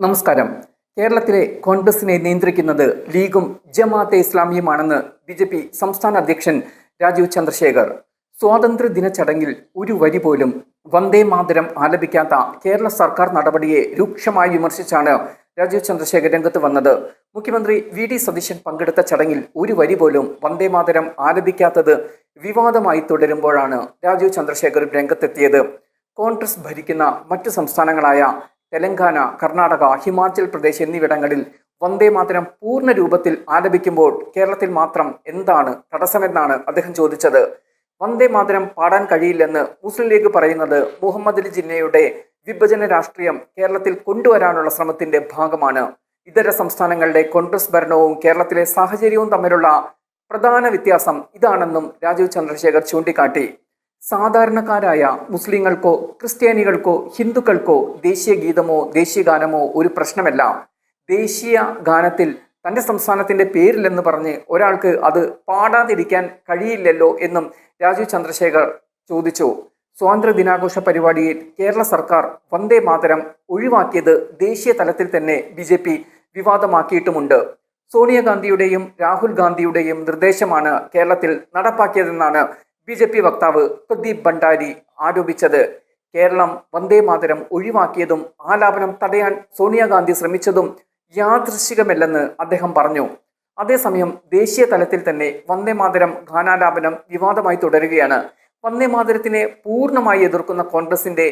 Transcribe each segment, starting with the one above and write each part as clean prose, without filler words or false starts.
നമസ്കാരം. കേരളത്തിലെ കോൺഗ്രസിനെ നിയന്ത്രിക്കുന്നത് ലീഗും ജമാഅത്തെ ഇസ്ലാമിയുമാണെന്ന് ബി.ജെ.പി. സംസ്ഥാന അധ്യക്ഷൻ രാജീവ് ചന്ദ്രശേഖർ. സ്വാതന്ത്ര്യദിന ചടങ്ങിൽ ഒരു വരി പോലും വന്ദേ മാതരം ആലപിക്കാത്ത കേരള സർക്കാർ നടപടിയെ രൂക്ഷമായി വിമർശിച്ചാണ് രാജീവ് ചന്ദ്രശേഖർ രംഗത്ത് വന്നത്. മുഖ്യമന്ത്രി വി.ഡി. സതീശൻ പങ്കെടുത്ത ചടങ്ങിൽ ഒരു വരി പോലും വന്ദേ മാതരം ആലപിക്കാത്തത് വിവാദമായി തുടരുമ്പോഴാണ് രാജീവ് ചന്ദ്രശേഖർ രംഗത്തെത്തിയത്. കോൺഗ്രസ് ഭരിക്കുന്ന മറ്റു സംസ്ഥാനങ്ങളായ തെലങ്കാന, കർണാടക, ഹിമാചൽ പ്രദേശ് എന്നിവിടങ്ങളിൽ വന്ദേ മാതരം പൂർണ്ണ രൂപത്തിൽ ആലപിക്കുമ്പോൾ കേരളത്തിൽ മാത്രം എന്താണ് തടസ്സമെന്നാണ് അദ്ദേഹം ചോദിച്ചത്. വന്ദേ മാതരം പാടാൻ കഴിയില്ലെന്ന് മുസ്ലിം ലീഗ് പറയുന്നത് മുഹമ്മദ് അലി ജിന്നയുടെ വിഭജന രാഷ്ട്രീയം കേരളത്തിൽ കൊണ്ടുവരാനുള്ള ശ്രമത്തിന്റെ ഭാഗമാണ്. ഇതര സംസ്ഥാനങ്ങളുടെ കോൺഗ്രസ് ഭരണവും കേരളത്തിലെ സാഹചര്യവും തമ്മിലുള്ള പ്രധാന വ്യത്യാസം ഇതാണെന്നും രാജീവ് ചന്ദ്രശേഖർ ചൂണ്ടിക്കാട്ടി. സാധാരണക്കാരായ മുസ്ലിങ്ങൾക്കോ ക്രിസ്ത്യാനികൾക്കോ ഹിന്ദുക്കൾക്കോ ദേശീയ ഗീതമോ ദേശീയ ഗാനമോ ഒരു പ്രശ്നമല്ല. ദേശീയ ഗാനത്തിൽ തൻ്റെ സംസ്ഥാനത്തിൻ്റെ പേരില്ലെന്ന് പറഞ്ഞ് ഒരാൾക്ക് അത് പാടാതിരിക്കാൻ കഴിയില്ലല്ലോ എന്നും രാജീവ് ചന്ദ്രശേഖർ ചോദിച്ചു. സ്വാതന്ത്ര്യ ദിനാഘോഷ പരിപാടിയിൽ കേരള സർക്കാർ വന്ദേ മാതരം ഒഴിവാക്കിയത് ദേശീയ തലത്തിൽ തന്നെ ബി.ജെ.പി. വിവാദമാക്കിയിട്ടുമുണ്ട്. സോണിയാഗാന്ധിയുടെയും രാഹുൽ ഗാന്ധിയുടെയും നിർദ്ദേശമാണ് കേരളത്തിൽ നടപ്പാക്കിയതെന്നാണ് ബി.ജെ.പി. വക്താവ് പ്രദീപ് ഭണ്ഡാരി ആരോപിച്ചത്. കേരളം വന്ദേ മാതരം ഒഴിവാക്കിയതും ആലാപനം തടയാൻ സോണിയാഗാന്ധി ശ്രമിച്ചതും യാദൃശ്ചികമല്ലെന്ന് അദ്ദേഹം പറഞ്ഞു. അതേസമയം ദേശീയ തലത്തിൽ തന്നെ വന്ദേ മാതരം ഗാനാലാപനം വിവാദമായി തുടരുകയാണ്. വന്ദേ മാതരത്തിനെ പൂർണ്ണമായി എതിർക്കുന്ന കോൺഗ്രസിന്റെ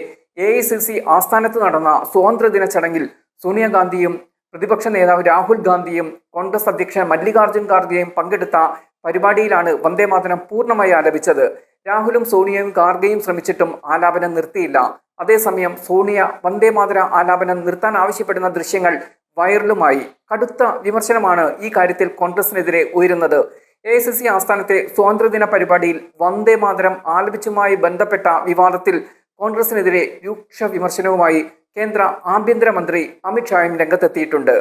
എ.ഐ.സി.സി. ആസ്ഥാനത്ത് നടന്ന സ്വാതന്ത്ര്യദിന ചടങ്ങിൽ സോണിയാഗാന്ധിയും പ്രതിപക്ഷ നേതാവ് രാഹുൽ ഗാന്ധിയും കോൺഗ്രസ് അധ്യക്ഷൻ മല്ലികാർജ്ജുൻ ഖാർഗെയും പങ്കെടുത്ത പരിപാടിയിലാണ് വന്ദേ മാതരം പൂർണ്ണമായി ആലപിച്ചത്. രാഹുലും സോണിയയും ഖാർഗെയും ശ്രമിച്ചിട്ടും ആലാപനം നിർത്തിയില്ല. അതേസമയം സോണിയ വന്ദേ മാതര ആലാപനം നിർത്താൻ ആവശ്യപ്പെടുന്ന ദൃശ്യങ്ങൾ വൈറലുമായി. കടുത്ത വിമർശനമാണ് ഈ കാര്യത്തിൽ കോൺഗ്രസിനെതിരെ ഉയരുന്നത്. എ.ഐ.സി.സി. ആസ്ഥാനത്തെ സ്വാതന്ത്ര്യദിന പരിപാടിയിൽ വന്ദേ മാതരം ആലപിച്ചുമായി ബന്ധപ്പെട്ട വിവാദത്തിൽ കോൺഗ്രസിനെതിരെ രൂക്ഷ വിമർശനവുമായി കേന്ദ്ര ആഭ്യന്തരമന്ത്രി അമിത് ഷായും രംഗത്തെത്തിയിട്ടുണ്ട്.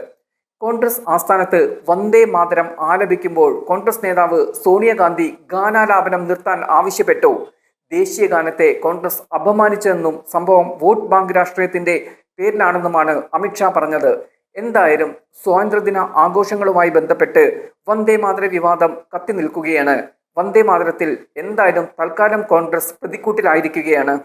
കോൺഗ്രസ് ആസ്ഥാനത്ത് വന്ദേ മാതരം ആലപിക്കുമ്പോൾ കോൺഗ്രസ് നേതാവ് സോണിയാഗാന്ധി ഗാനാലാപനം നിർത്താൻ ആവശ്യപ്പെട്ടു. ദേശീയ ഗാനത്തെ കോൺഗ്രസ് അപമാനിച്ചതെന്നും സംഭവം വോട്ട് ബാങ്ക് രാഷ്ട്രീയത്തിന്റെ പേരിലാണെന്നുമാണ് അമിത് ഷാ പറഞ്ഞത്. എന്തായാലും സ്വാതന്ത്ര്യദിന ആഘോഷങ്ങളുമായി ബന്ധപ്പെട്ട് വന്ദേ മാതര വിവാദം കത്തി നിൽക്കുകയാണ്. വന്ദേ മാതരത്തിൽ എന്തായാലും തൽക്കാലം കോൺഗ്രസ് പ്രതിക്കൂട്ടിലായിരിക്കുകയാണ്.